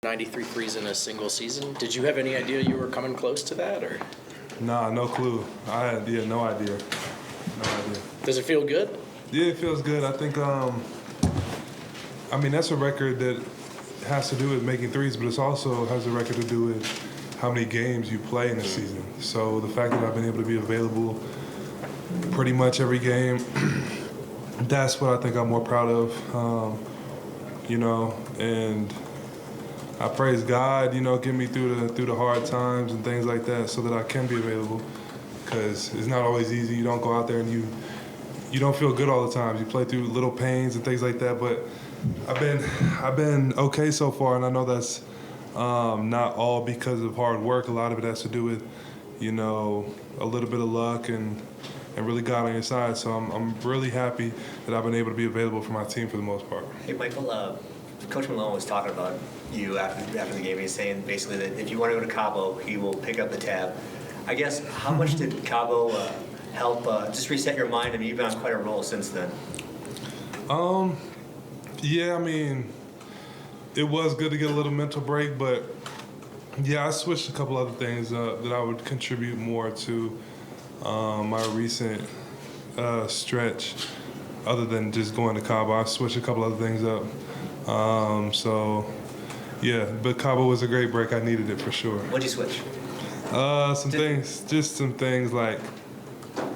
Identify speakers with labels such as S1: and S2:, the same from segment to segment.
S1: 93 threes in a single season. Did you have any idea you were coming close to that, or?
S2: Nah, no clue. I had no idea. No idea.
S1: Does it feel good?
S2: Yeah, it feels good. I think, that's a record that has to do with making threes, but it also has a record to do with how many games you play in a season. So the fact that I've been able to be available pretty much every game, that's what I think I'm more proud of, and I praise God, get me through the hard times and things like that so that I can be available, because it's not always easy. You don't go out there and you don't feel good all the time. You play through little pains and things like that, but I've been okay so far, and I know that's not all because of hard work. A lot of it has to do with, a little bit of luck and really God on your side. So I'm really happy that I've been able to be available for my team for the most part.
S3: Hey, Michael, Coach Malone was talking about you after the game. He's saying basically that if you want to go to Cabo, he will pick up the tab. I guess, how much did Cabo help just reset your mind? I mean, you've been on quite a roll since then.
S2: Yeah, it was good to get a little mental break, but yeah, I switched a couple other things that I would contribute more to my recent stretch, other than just going to Cabo. I switched a couple other things up. But Cabo was a great break. I needed it for sure.
S3: What'd you switch?
S2: Some things like,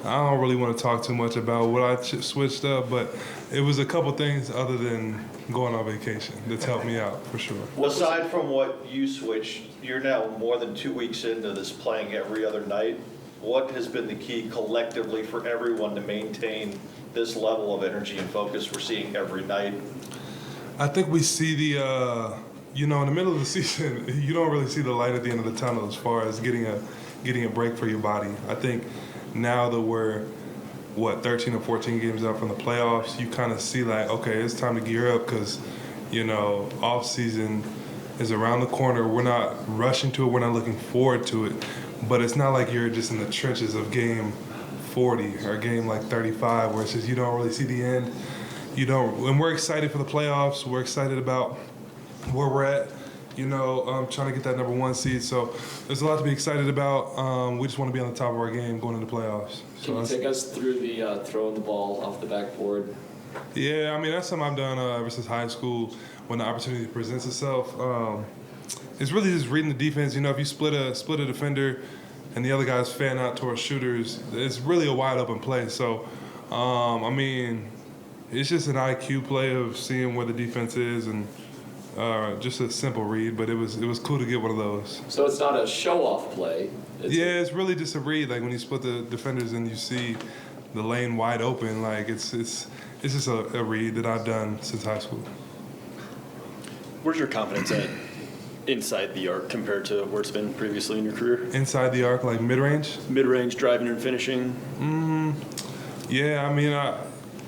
S2: I don't really want to talk too much about what I switched up, but it was a couple things other than going on vacation that's helped me out for sure.
S4: Well, aside from what you switched, you're now more than 2 weeks into this playing every other night. What has been the key collectively for everyone to maintain this level of energy and focus we're seeing every night?
S2: I think we see in the middle of the season, you don't really see the light at the end of the tunnel as far as getting a break for your body. I think now that we're 13 or 14 games out from the playoffs, you kind of see like, okay, it's time to gear up, because off season is around the corner. We're not rushing to it. We're not looking forward to it, but it's not like you're just in the trenches of game 40 or game like 35 where it's just you don't really see the end. And we're excited for the playoffs. We're excited about where we're at, trying to get that number 1 seed. So there's a lot to be excited about. We just want to be on the top of our game going into the playoffs.
S5: Can you take us through the throwing the ball off the backboard?
S2: Yeah, that's something I've done ever since high school when the opportunity presents itself. It's really just reading the defense. If you split a defender and the other guys fan out towards shooters, it's really a wide open play. So, it's just an IQ play of seeing where the defense is, and just a simple read, but it was cool to get one of those.
S5: So it's not a show-off play.
S2: It's really just a read. Like when you split the defenders and you see the lane wide open, like it's just a read that I've done since high school.
S6: Where's your confidence at inside the arc compared to where it's been previously in your career?
S2: Inside the arc, like mid-range?
S6: Mid-range, driving and finishing?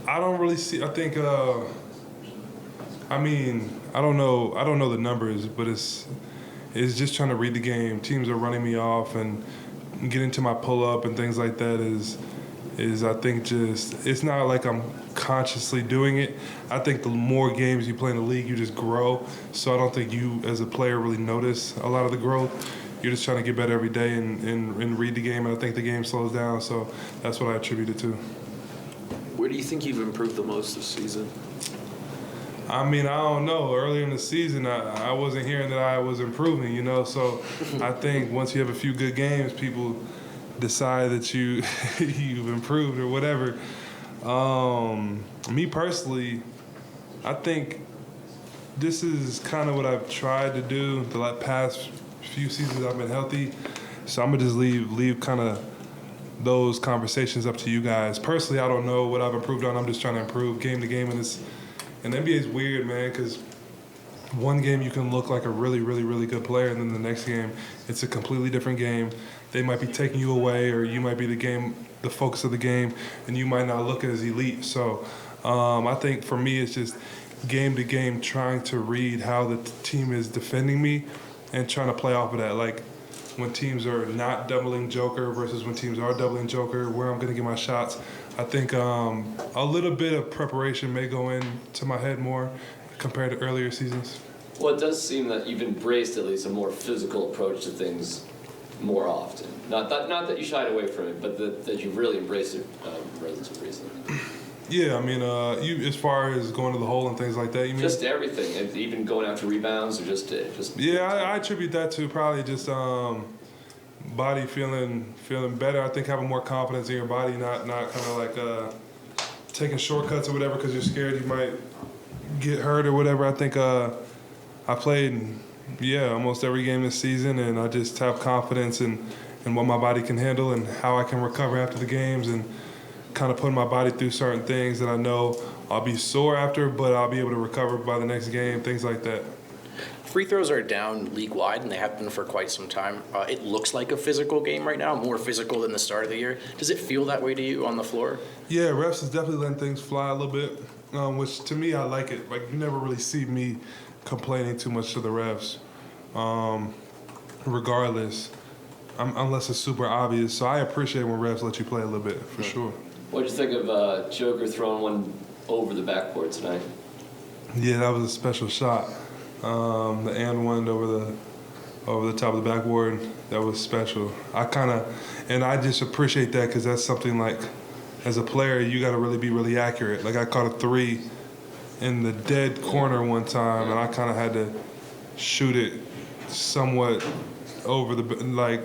S2: I don't really see. I think. I don't know the numbers, but it's just trying to read the game. Teams are running me off, and getting to my pull-up and things like that is I think just, it's not like I'm consciously doing it. I think the more games you play in the league, you just grow. So I don't think you as a player really notice a lot of the growth. You're just trying to get better every day and read the game, and I think the game slows down. So that's what I attribute it to.
S5: Where do you think you've improved the most this season?
S2: I don't know. Earlier in the season, I wasn't hearing that I was improving, So I think once you have a few good games, people decide that you've improved or whatever. Me personally, I think this is kind of what I've tried to do the past few seasons I've been healthy. So I'm going to just leave kind of those conversations up to you guys. Personally, I don't know what I've improved on. I'm just trying to improve game to game, and the NBA is weird, man, because one game you can look like a really, really, really good player, and then the next game it's a completely different game. They might be taking you away, or you might be the focus of the game, and you might not look as elite. So I think for me it's just game to game trying to read how the team is defending me and trying to play off of that. Like when teams are not doubling Joker versus when teams are doubling Joker, where I'm going to get my shots. I think a little bit of preparation may go into my head more compared to earlier seasons.
S5: Well, it does seem that you've embraced at least a more physical approach to things more often. Not that you shied away from it, but that you've really embraced it relatively recently.
S2: Yeah, I mean, you as far as going to the hole and things like that, you mean?
S5: Just everything, and even going after rebounds or just.
S2: Yeah, I attribute that to probably just body feeling better. I think having more confidence in your body, not kind of like taking shortcuts or whatever because you're scared you might get hurt or whatever. I think I played, almost every game this season, and I just have confidence in what my body can handle and how I can recover after the games and kind of putting my body through certain things that I know I'll be sore after, but I'll be able to recover by the next game, things like that.
S1: Free throws are down league-wide, and they have been for quite some time. It looks like a physical game right now, more physical than the start of the year. Does it feel that way to you on the floor?
S2: Yeah, refs is definitely letting things fly a little bit, which to me, I like it. Like, you never really see me complaining too much to the refs, regardless, unless it's super obvious. So I appreciate when refs let you play a little bit, for sure.
S5: What did you think of Joker throwing one over the backboard tonight?
S2: Yeah, that was a special shot. The and one over the top of the backboard, that was special. And I just appreciate that because that's something like, as a player, you got to really be really accurate. Like I caught a 3 in the dead corner one time, and I kind of had to shoot it somewhat over the, like,